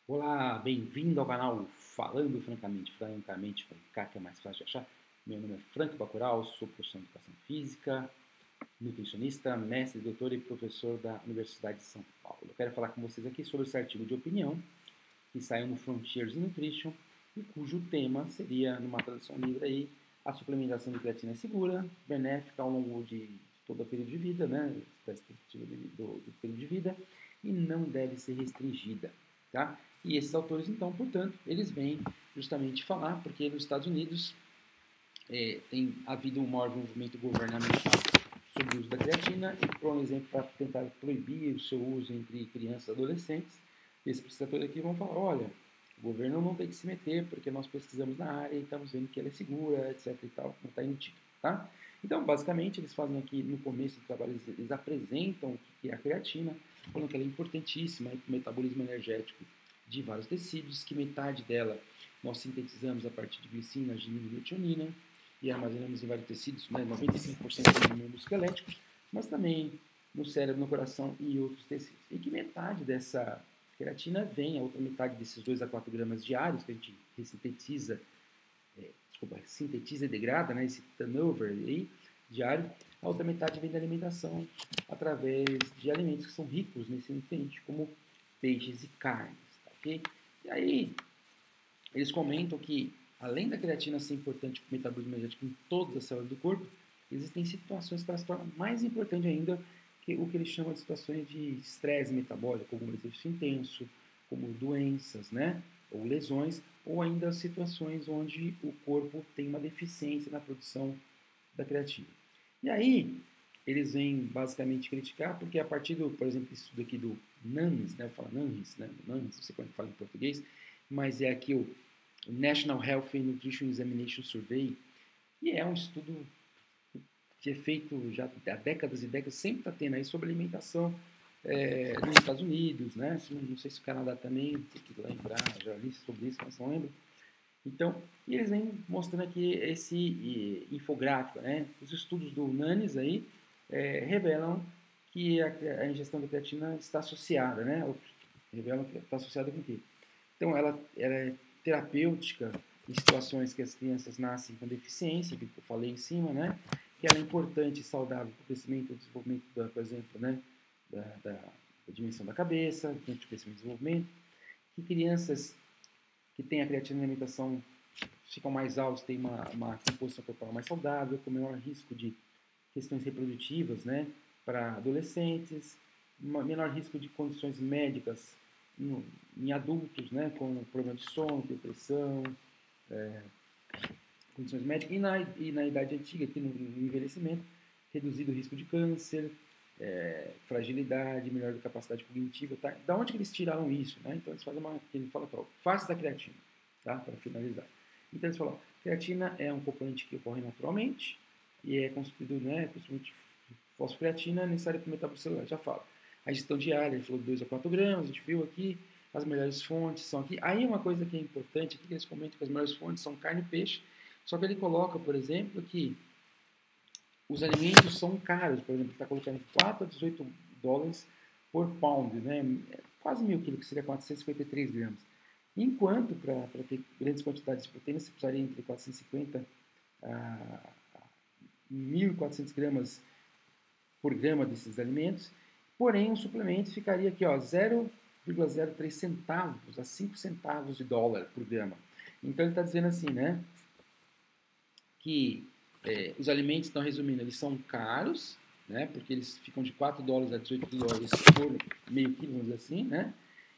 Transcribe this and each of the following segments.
Olá, bem-vindo ao canal Falando Francamente com K, que é mais fácil de achar. Meu nome é Franco Bacurau, sou professor de Educação Física, nutricionista, mestre, doutor e professor da Universidade de São Paulo. Eu quero falar com vocês aqui sobre esse artigo de opinião que saiu no Frontiers in Nutrition e cujo tema seria, numa tradução livre aí, a suplementação de creatina é segura, benéfica ao longo de todo o período de vida, né, da expectativa do período de vida, e não deve ser restringida, tá? E esses autores, então, portanto, eles vêm justamente falar, porque nos Estados Unidos tem havido um maior movimento governamental sobre o uso da creatina e, por exemplo, para tentar proibir o seu uso entre crianças e adolescentes, esses pesquisadores aqui vão falar, olha, o governo não tem que se meter porque nós pesquisamos na área e estamos vendo que ela é segura, etc e tal, não está aí no título, tá? Então, basicamente, eles fazem aqui, no começo do trabalho, eles apresentam o que é a creatina, falando que ela é importantíssima para o metabolismo energético de vários tecidos, que metade dela nós sintetizamos a partir de glicina, ginina e metionina, e armazenamos em vários tecidos, né, 95% no mundo esquelético, mas também no cérebro, no coração e outros tecidos. E que metade dessa creatina vem, a outra metade desses 2 a 4 gramas diários que a gente sintetiza e degrada, né, esse turnover aí, diário, a outra metade vem da alimentação através de alimentos que são ricos nesse nutriente, como peixes e carnes. Tá, okay? E aí, eles comentam que, além da creatina ser importante para o metabolismo energético em todas as células do corpo, existem situações que ela se torna mais importante ainda, que o que eles chamam de situações de estresse metabólico, como exercício intenso, como doenças, né, ou lesões, ou ainda situações onde o corpo tem uma deficiência na produção da creatina. E aí, eles vêm basicamente criticar, porque a partir do, por exemplo, esse estudo aqui do NANS, né, eu falo NANS, né, NANS, não sei como é que fala em português, mas é aqui o National Health and Nutrition Examination Survey, e é um estudo que é feito já há décadas e décadas, sempre está tendo aí sobre alimentação nos Estados Unidos, né? Não sei se o Canadá também, tem que lembrar, já li sobre isso, mas não lembro. Então, e eles vêm mostrando aqui esse infográfico, né? Os estudos do NANES aí revelam que a ingestão de creatina está associada, né? Revelam que está associada com o quê? Então, ela é terapêutica em situações que as crianças nascem com deficiência, que eu falei em cima, né? Que ela é importante e saudável para o crescimento e desenvolvimento, por exemplo, né? Da dimensão da cabeça, dentro do crescimento e desenvolvimento. Que crianças que têm a creatina na alimentação ficam mais altos, têm uma composição corporal mais saudável, com menor risco de questões reprodutivas, né? Para adolescentes, menor risco de condições médicas em adultos, né, com problema de sono, depressão, condições médicas, e na idade antiga, aqui no envelhecimento, reduzido o risco de câncer, fragilidade, melhor capacidade cognitiva. Tá? Da onde que eles tiraram isso? Né? Então eles fazem ele fala, face da creatina, tá? Para finalizar. Então eles falam, creatina é um componente que ocorre naturalmente e é constituído, né, principalmente fosfocreatina, necessária para o metabolismo celular, já falo. A ingestão diária, ele falou 2 a 4 gramas, a gente viu aqui, as melhores fontes são aqui. Aí uma coisa que é importante aqui, que eles comentam que as melhores fontes são carne e peixe, só que ele coloca, por exemplo, que os alimentos são caros, por exemplo, ele está colocando 4 a 18 dólares por pound, né? Quase 1.000 quilos, que seria 453 gramas. Enquanto, para ter grandes quantidades de proteína, você precisaria entre 450 a 1.400 gramas por grama desses alimentos, porém o suplemento ficaria aqui, ó, 0,03 centavos a 5 centavos de dólar por grama. Então ele está dizendo assim, né, que os alimentos, estão resumindo, eles são caros, né, porque eles ficam de 4 dólares a 18 dólares por meio quilo, vamos dizer assim, né.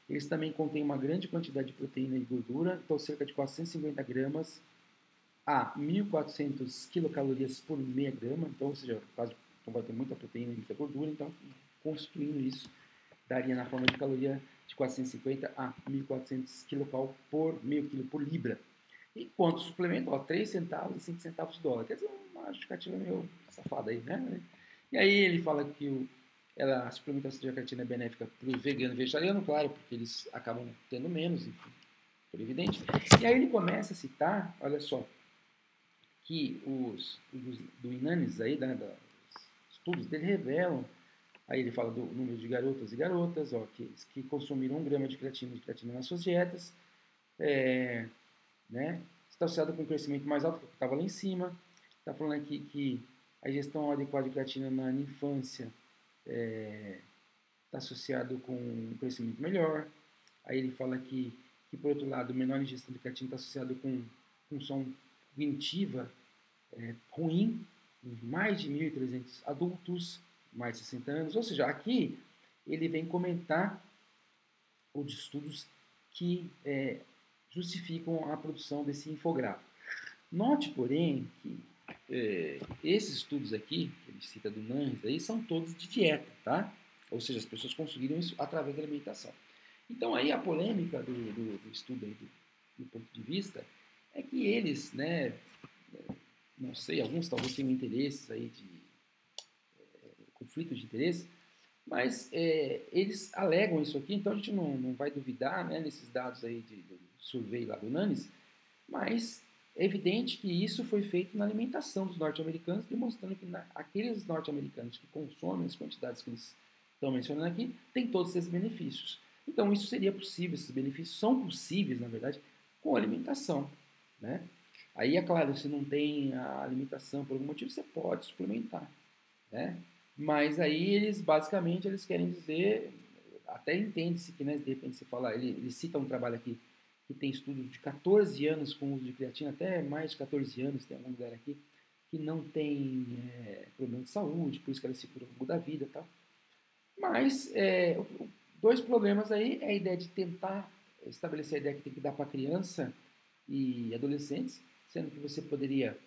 Eles também contêm uma grande quantidade de proteína e gordura, então cerca de 450 gramas a 1.400 quilocalorias por meia grama, então, ou seja, quase vai ter muita proteína e muita gordura, então, construindo isso, daria na forma de caloria de 450 a 1.400 quilocal por meio quilo por libra. Enquanto o suplemento, ó, 3 centavos e 5 centavos de dólar. Quer dizer, uma justificativa meio safada aí, né? E aí ele fala que a suplementação de creatina é benéfica para o vegano e vegetariano, claro, porque eles acabam tendo menos, enfim, por evidente. E aí ele começa a citar, olha só, que os do Inanis aí, né, dos estudos dele revelam Aí ele fala do número de garotas e garotas, ó, que consumiram 1 grama de creatina nas suas dietas, né? Está associado com um crescimento mais alto, que estava lá em cima. Está falando aqui que a ingestão adequada de creatina na infância está associado com um crescimento melhor. Aí ele fala que por outro lado, menor ingestão de creatina está associado com função cognitiva ruim em mais de 1.300 adultos, mais de 60 anos. Ou seja, aqui ele vem comentar os estudos que justificam a produção desse infográfico. Note, porém, que esses estudos aqui, que ele cita do NANS, aí, são todos de dieta, tá? Ou seja, as pessoas conseguiram isso através da alimentação. Então, aí a polêmica do estudo, aí, do ponto de vista, é que eles, né, não sei, alguns talvez tenham interesses aí de conflito de interesse, mas eles alegam isso aqui, então a gente não vai duvidar, né, nesses dados aí do survey lá do NANS, mas é evidente que isso foi feito na alimentação dos norte-americanos, demonstrando que aqueles norte-americanos que consomem as quantidades que eles estão mencionando aqui, têm todos esses benefícios. Então isso seria possível, esses benefícios são possíveis, na verdade, com a alimentação, né? Aí, é claro, se não tem a alimentação por algum motivo, você pode suplementar, né? Mas aí eles, basicamente, eles querem dizer, até entende-se que, né, de repente você fala, ele cita um trabalho aqui que tem estudos de 14 anos com uso de creatina, até mais de 14 anos, tem alguma mulher aqui, que não tem problema de saúde, por isso que ela se cura ao longo da vida e tal. Mas, dois problemas aí é a ideia de tentar estabelecer a ideia que tem que dar para criança e adolescentes, sendo que você poderia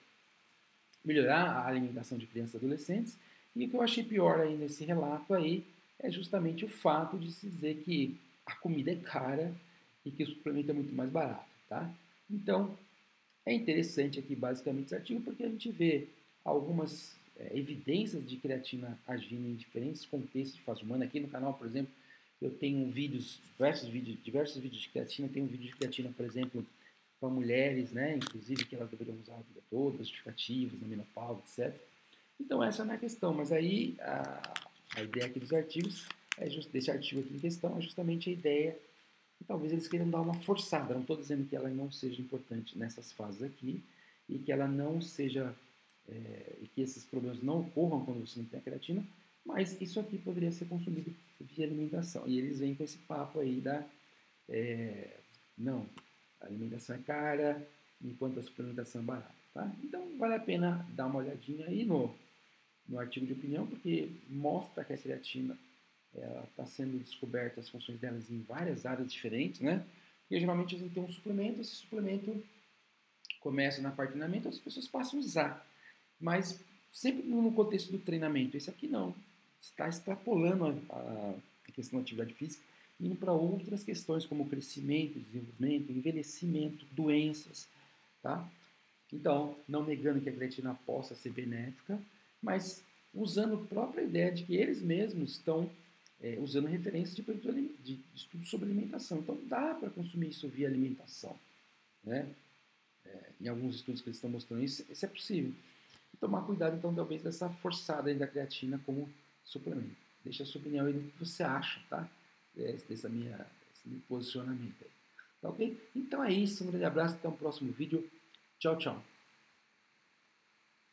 melhorar a alimentação de crianças e adolescentes. E o que eu achei pior aí nesse relato aí é justamente o fato de se dizer que a comida é cara e que o suplemento é muito mais barato, tá? Então, é interessante aqui basicamente esse artigo porque a gente vê algumas evidências de creatina agindo em diferentes contextos de fase humana. Aqui no canal, por exemplo, eu tenho diversos vídeos de creatina. Tem um vídeo de creatina, por exemplo, para mulheres, né, inclusive que elas deveriam usar a vida toda, justificativas, na menopausa, etc. Então essa não é a questão, mas aí a ideia aqui dos artigos, desse artigo aqui em questão, é justamente a ideia que talvez eles queiram dar uma forçada. Não estou dizendo que ela não seja importante nessas fases aqui e que ela não seja, e que esses problemas não ocorram quando você não tem a creatina, mas isso aqui poderia ser consumido via alimentação. E eles vêm com esse papo aí não, a alimentação é cara, enquanto a suplementação é barata. Tá? Então vale a pena dar uma olhadinha aí no artigo de opinião, porque mostra que a creatina está sendo descoberta as funções delas em várias áreas diferentes, né? Porque geralmente a gente tem um suplemento, esse suplemento começa na parte de treinamento, as pessoas passam a usar, mas sempre no contexto do treinamento. Esse aqui não, está extrapolando a questão da atividade física, indo para outras questões como crescimento, desenvolvimento, envelhecimento, doenças, tá? Então, não negando que a creatina possa ser benéfica, mas usando a própria ideia de que eles mesmos estão usando referências de estudos sobre alimentação. Então, dá para consumir isso via alimentação, né? Em alguns estudos que eles estão mostrando isso é possível. E tomar cuidado, então, talvez dessa forçada aí da creatina como suplemento. Deixa a sua opinião aí do que você acha, tá? Desse meu posicionamento aí. Tá ok? Então é isso, um grande abraço, até o próximo vídeo. Tchau, tchau.